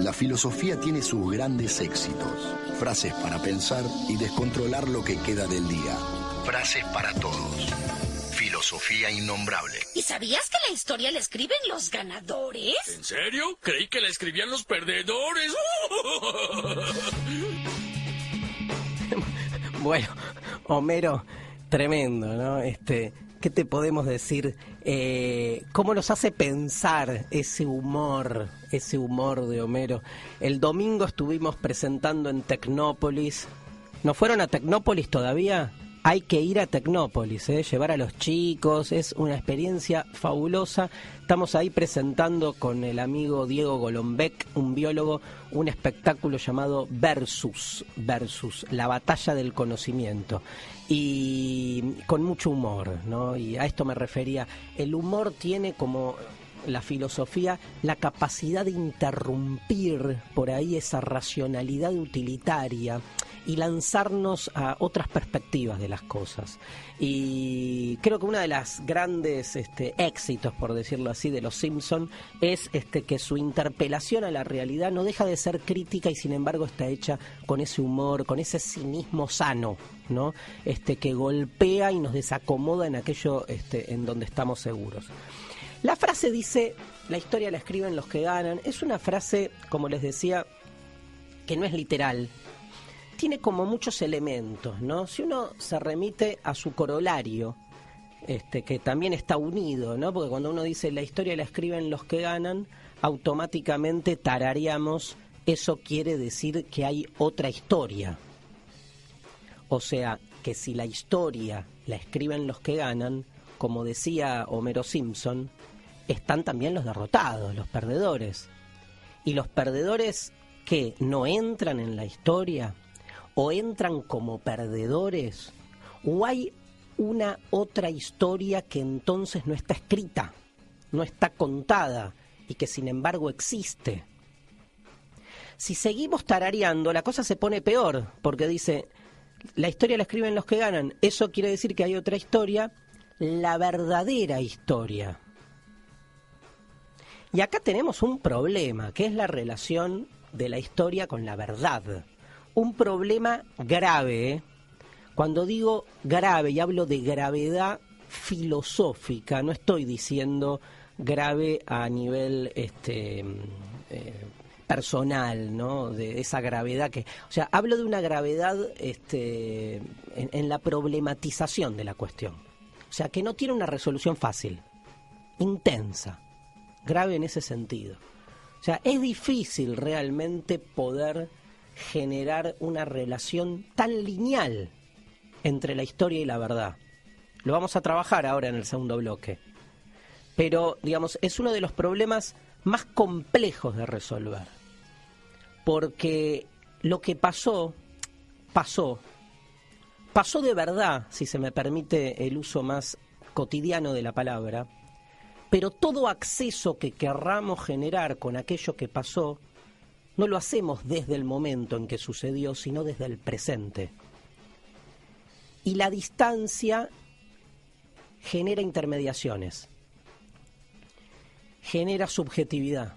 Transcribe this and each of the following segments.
la filosofía tiene sus grandes éxitos. Frases para pensar y descontrolar lo que queda del día. Frases para todos. Filosofía innombrable. ¿Y sabías que la historia la escriben los ganadores? ¿En serio? Creí que la escribían los perdedores. Bueno, Homero, tremendo, ¿no? ¿Qué te podemos decir? ¿Cómo nos hace pensar ese humor de Homero? El domingo estuvimos presentando en Tecnópolis. ¿No fueron a Tecnópolis todavía? Hay que ir a Tecnópolis, llevar a los chicos, es una experiencia fabulosa. Estamos ahí presentando con el amigo Diego Golombek, un biólogo, un espectáculo llamado Versus, la batalla del conocimiento. Y con mucho humor, ¿no? Y a esto me refería. El humor tiene, como la filosofía, la capacidad de interrumpir por ahí esa racionalidad utilitaria y lanzarnos a otras perspectivas de las cosas. Y creo que una de las grandes éxitos, por decirlo así, de los Simpson es que su interpelación a la realidad no deja de ser crítica y sin embargo está hecha con ese humor, con ese cinismo sano, ¿no? Que golpea y nos desacomoda en aquello en donde estamos seguros. La frase dice, la historia la escriben los que ganan. Es una frase, como les decía, que no es literal. Tiene como muchos elementos, ¿no? Si uno se remite a su corolario, que también está unido, ¿no? Porque cuando uno dice la historia la escriben los que ganan, automáticamente tarareamos, eso quiere decir que hay otra historia. O sea, que si la historia la escriben los que ganan, como decía Homero Simpson, están también los derrotados, los perdedores. Y los perdedores que no entran en la historia, o entran como perdedores, o hay una otra historia que entonces no está escrita, no está contada y que sin embargo existe. Si seguimos tarareando, la cosa se pone peor, porque dice, la historia la escriben los que ganan, eso quiere decir que hay otra historia, la verdadera historia. Y acá tenemos un problema, que es la relación de la historia con la verdad. Un problema grave, ¿eh? Cuando digo grave y hablo de gravedad filosófica, no estoy diciendo grave a nivel personal, ¿no? De esa gravedad que, o sea, hablo de una gravedad en la problematización de la cuestión. O sea, que no tiene una resolución fácil, intensa, grave en ese sentido. O sea, es difícil realmente poder generar una relación tan lineal entre la historia y la verdad. Lo vamos a trabajar ahora en el segundo bloque. Pero, digamos, es uno de los problemas más complejos de resolver. Porque lo que pasó de verdad, si se me permite el uso más cotidiano de la palabra, pero todo acceso que querramos generar con aquello que pasó, no lo hacemos desde el momento en que sucedió, sino desde el presente. Y la distancia genera intermediaciones, genera subjetividad,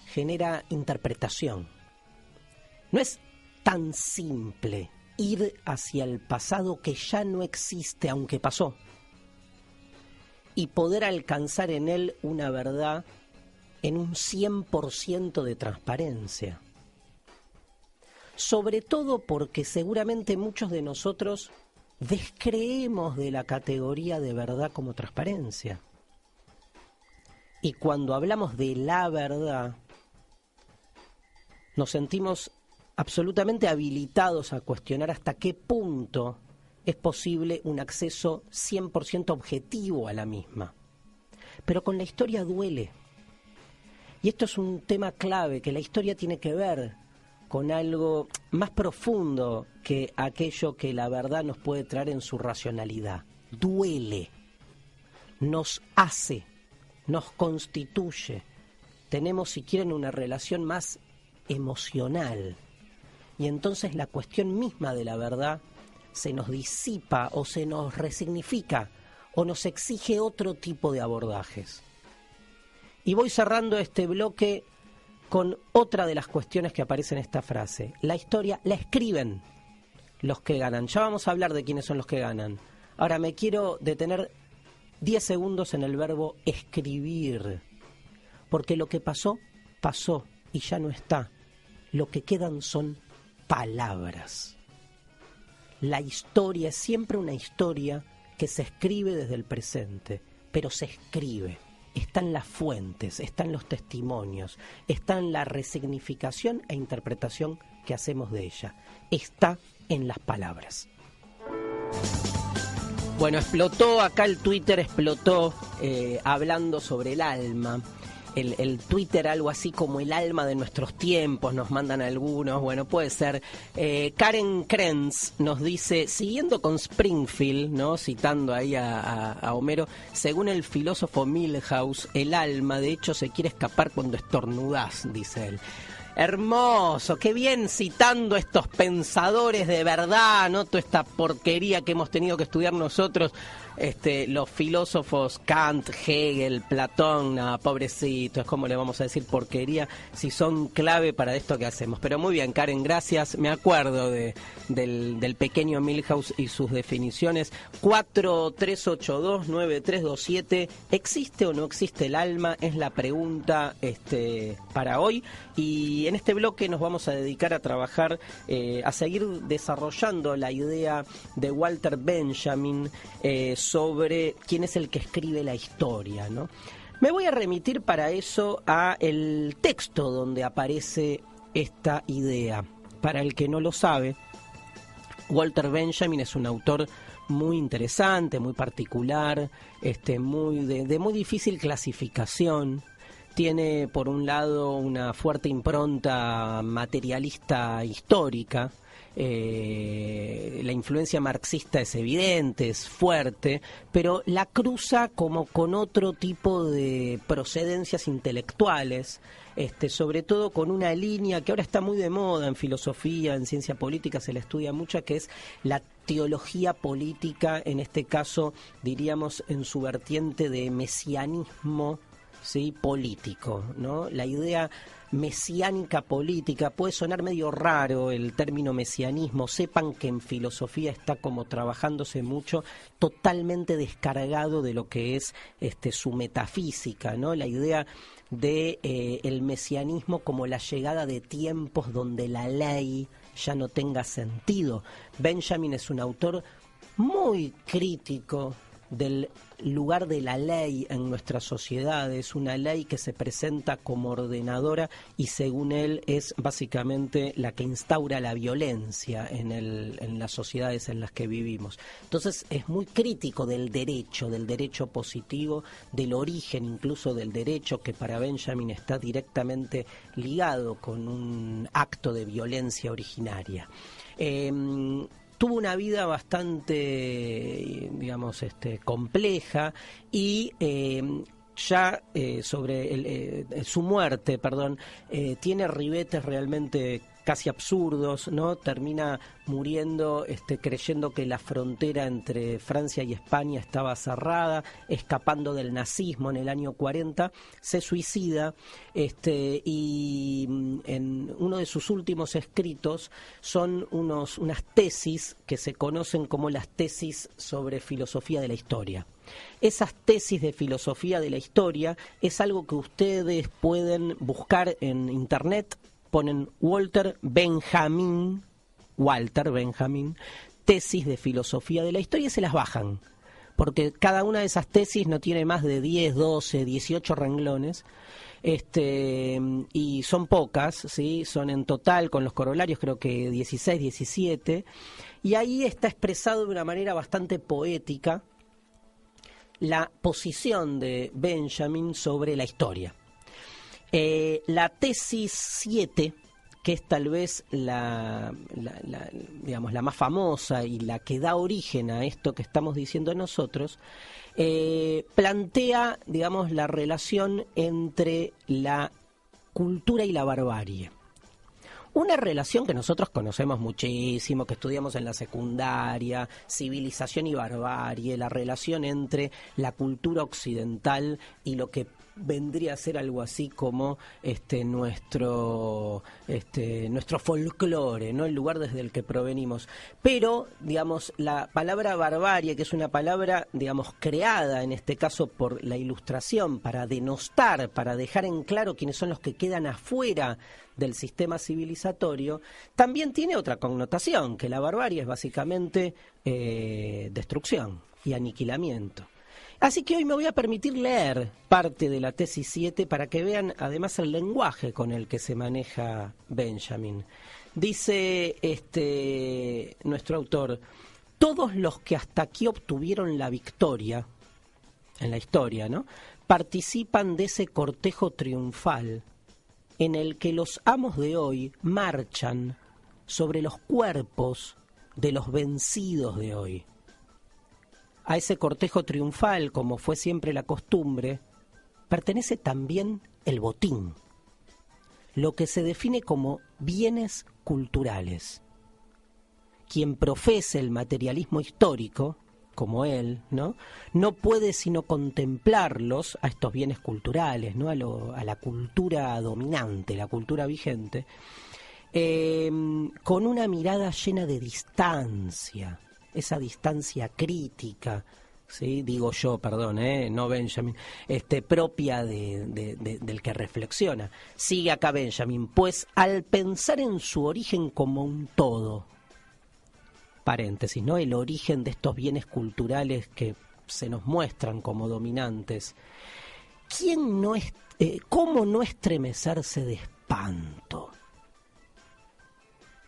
genera interpretación. No es tan simple ir hacia el pasado que ya no existe, aunque pasó, y poder alcanzar en él una verdad en un 100% de transparencia. Sobre todo porque seguramente muchos de nosotros descreemos de la categoría de verdad como transparencia. Y cuando hablamos de la verdad, nos sentimos absolutamente habilitados a cuestionar hasta qué punto es posible un acceso 100% objetivo a la misma. Pero con la historia duele. Y esto es un tema clave, que la historia tiene que ver con algo más profundo que aquello que la verdad nos puede traer en su racionalidad. Duele, nos hace, nos constituye. Tenemos, si quieren, una relación más emocional. Y entonces la cuestión misma de la verdad se nos disipa o se nos resignifica o nos exige otro tipo de abordajes. Y voy cerrando este bloque con otra de las cuestiones que aparece en esta frase. La historia la escriben los que ganan. Ya vamos a hablar de quiénes son los que ganan. Ahora me quiero detener 10 segundos en el verbo escribir, porque lo que pasó, pasó y ya no está. Lo que quedan son palabras. La historia es siempre una historia que se escribe desde el presente, pero se escribe. Están las fuentes, están los testimonios, está en la resignificación e interpretación que hacemos de ella. Está en las palabras. Bueno, explotó acá el Twitter, explotó hablando sobre el alma. El Twitter, algo así como el alma de nuestros tiempos, nos mandan algunos, bueno, puede ser. Karen Krenz nos dice, siguiendo con Springfield, ¿no? Citando ahí a Homero, según el filósofo Milhouse, el alma de hecho se quiere escapar cuando estornudás, dice él. Hermoso, qué bien citando a estos pensadores de verdad, no toda esta porquería que hemos tenido que estudiar nosotros, los filósofos Kant, Hegel, Platón, nada, pobrecitos, ¿cómo le vamos a decir porquería si son clave para esto que hacemos? Pero muy bien, Karen, gracias, me acuerdo del pequeño Milhouse y sus definiciones. 43829327, ¿existe o no existe el alma? Es la pregunta para hoy, y en este bloque nos vamos a dedicar a trabajar, a seguir desarrollando la idea de Walter Benjamin sobre quién es el que escribe la historia, ¿no? Me voy a remitir para eso a el texto donde aparece esta idea. Para el que no lo sabe, Walter Benjamin es un autor muy interesante, muy particular, de muy difícil clasificación. Tiene, por un lado, una fuerte impronta materialista histórica. La influencia marxista es evidente, es fuerte, pero la cruza como con otro tipo de procedencias intelectuales, sobre todo con una línea que ahora está muy de moda en filosofía, en ciencia política se le estudia mucho, que es la teología política, en este caso diríamos en su vertiente de mesianismo, ¿sí?, político, ¿no? La idea mesiánica política, puede sonar medio raro el término mesianismo, sepan que en filosofía está como trabajándose mucho, totalmente descargado de lo que es su metafísica, ¿no? La idea de el mesianismo como la llegada de tiempos donde la ley ya no tenga sentido. Benjamin es un autor muy crítico del lugar de la ley en nuestras sociedades, una ley que se presenta como ordenadora y según él es básicamente la que instaura la violencia en las sociedades en las que vivimos. Entonces es muy crítico del derecho positivo, del origen incluso del derecho, que para Benjamin está directamente ligado con un acto de violencia originaria. Tuvo una vida bastante, digamos, compleja y ya sobre su muerte, tiene ribetes realmente casi absurdos, ¿no? Termina muriendo creyendo que la frontera entre Francia y España estaba cerrada, escapando del nazismo en el año 40, se suicida y en uno de sus últimos escritos son unas tesis que se conocen como las tesis sobre filosofía de la historia. Esas tesis de filosofía de la historia es algo que ustedes pueden buscar en internet. Ponen Walter Benjamin, tesis de filosofía de la historia y se las bajan, porque cada una de esas tesis no tiene más de 10, 12, 18 renglones, y son pocas, ¿sí? Son en total, con los corolarios, creo que 16, 17, y ahí está expresado de una manera bastante poética la posición de Benjamin sobre la historia. La tesis 7, que es tal vez la más famosa y la que da origen a esto que estamos diciendo nosotros, plantea, digamos, la relación entre la cultura y la barbarie. Una relación que nosotros conocemos muchísimo, que estudiamos en la secundaria, civilización y barbarie, la relación entre la cultura occidental y lo que vendría a ser algo así como nuestro folclore, ¿no? El lugar desde el que provenimos. Pero, digamos, la palabra barbarie, que es una palabra, digamos, creada en este caso por la Ilustración para denostar, para dejar en claro quiénes son los que quedan afuera del sistema civilizatorio, también tiene otra connotación, que la barbarie es básicamente destrucción y aniquilamiento. Así que hoy me voy a permitir leer parte de la tesis 7 para que vean además el lenguaje con el que se maneja Benjamin. Dice nuestro autor: todos los que hasta aquí obtuvieron la victoria, en la historia, ¿no?, participan de ese cortejo triunfal en el que los amos de hoy marchan sobre los cuerpos de los vencidos de hoy. A ese cortejo triunfal, como fue siempre la costumbre, pertenece también el botín, lo que se define como bienes culturales. Quien profese el materialismo histórico, como él, no puede sino contemplarlos, a estos bienes culturales, ¿no?, a la cultura dominante, la cultura vigente, con una mirada llena de distancia, esa distancia crítica, ¿sí?, digo yo, perdón, no Benjamin, propia del que reflexiona. Sigue acá Benjamin: pues al pensar en su origen como un todo, paréntesis, ¿no?, el origen de estos bienes culturales que se nos muestran como dominantes, ¿cómo no estremecerse de espanto?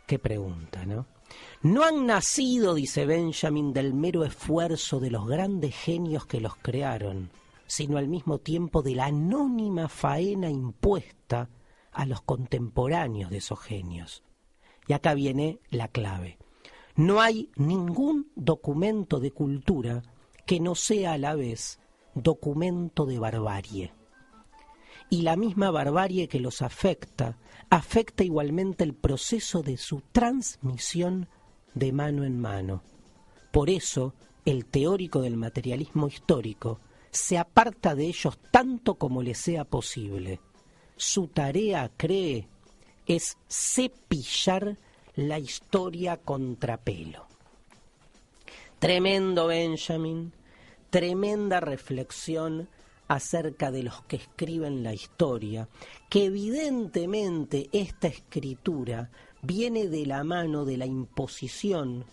Qué pregunta, ¿no? No han nacido, dice Benjamin, del mero esfuerzo de los grandes genios que los crearon, sino al mismo tiempo de la anónima faena impuesta a los contemporáneos de esos genios. Y acá viene la clave. No hay ningún documento de cultura que no sea a la vez documento de barbarie. Y la misma barbarie que los afecta igualmente el proceso de su transmisión de mano en mano. Por eso, el teórico del materialismo histórico se aparta de ellos tanto como le sea posible. Su tarea, cree, es cepillar la historia contrapelo. Tremendo Benjamin, tremenda reflexión acerca de los que escriben la historia, que evidentemente esta escritura viene de la mano de la imposición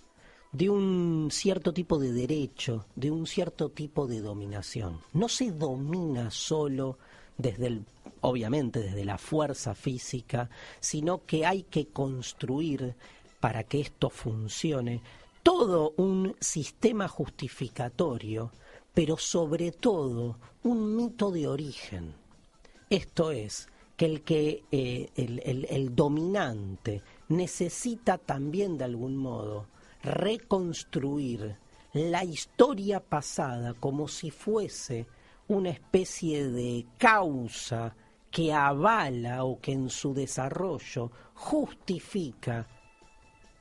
de un cierto tipo de derecho, de un cierto tipo de dominación. No se domina solo obviamente desde la fuerza física, sino que hay que construir, para que esto funcione, todo un sistema justificatorio, pero sobre todo un mito de origen. Esto es, que el dominante necesita también de algún modo reconstruir la historia pasada como si fuese una especie de causa que avala o que en su desarrollo justifica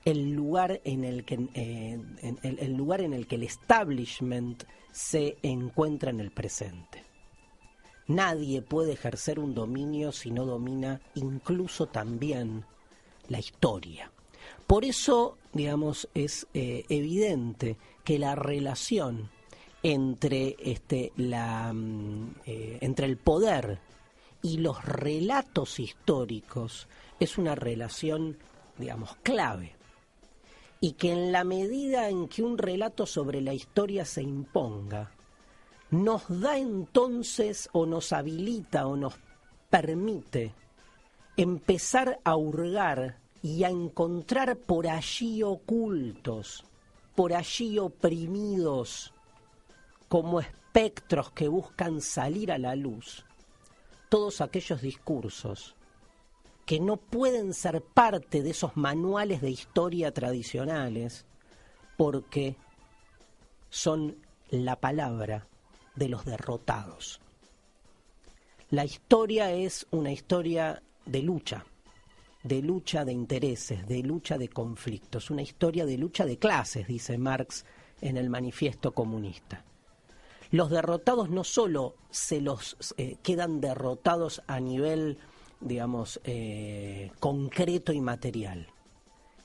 el lugar en el que el establishment se encuentra en el presente. Nadie puede ejercer un dominio si no domina incluso también la historia. Por eso, digamos, es evidente que la relación entre el poder y los relatos históricos es una relación, digamos, clave. Y que en la medida en que un relato sobre la historia se imponga, nos da entonces o nos habilita o nos permite empezar a hurgar y a encontrar por allí ocultos, por allí oprimidos, como espectros que buscan salir a la luz, todos aquellos discursos que no pueden ser parte de esos manuales de historia tradicionales porque son la palabra de los derrotados. La historia es una historia de lucha de intereses, de lucha de conflictos, una historia de lucha de clases, dice Marx en el Manifiesto Comunista. Los derrotados no solo se los quedan derrotados a nivel, digamos, concreto y material.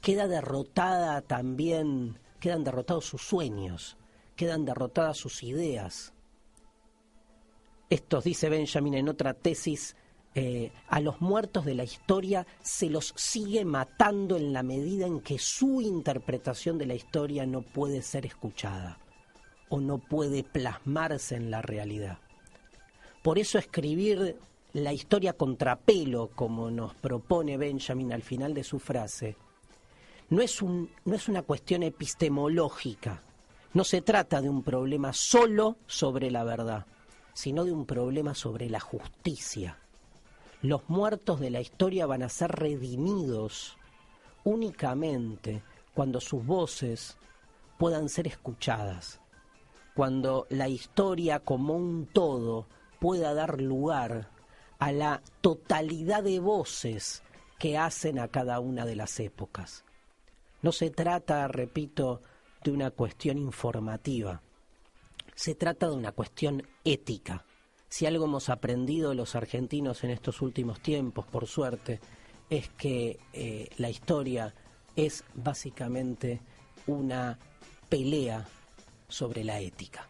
Quedan derrotados sus sueños, quedan derrotadas sus ideas. Esto dice Benjamin en otra tesis, a los muertos de la historia se los sigue matando en la medida en que su interpretación de la historia no puede ser escuchada o no puede plasmarse en la realidad. Por eso escribir la historia contrapelo, como nos propone Benjamin al final de su frase, no es una cuestión epistemológica. No se trata de un problema solo sobre la verdad, sino de un problema sobre la justicia. Los muertos de la historia van a ser redimidos únicamente cuando sus voces puedan ser escuchadas, cuando la historia como un todo pueda dar lugar a la totalidad de voces que hacen a cada una de las épocas. No se trata, repito, de una cuestión informativa, se trata de una cuestión ética. Si algo hemos aprendido los argentinos en estos últimos tiempos, por suerte, es que la historia es básicamente una pelea sobre la ética.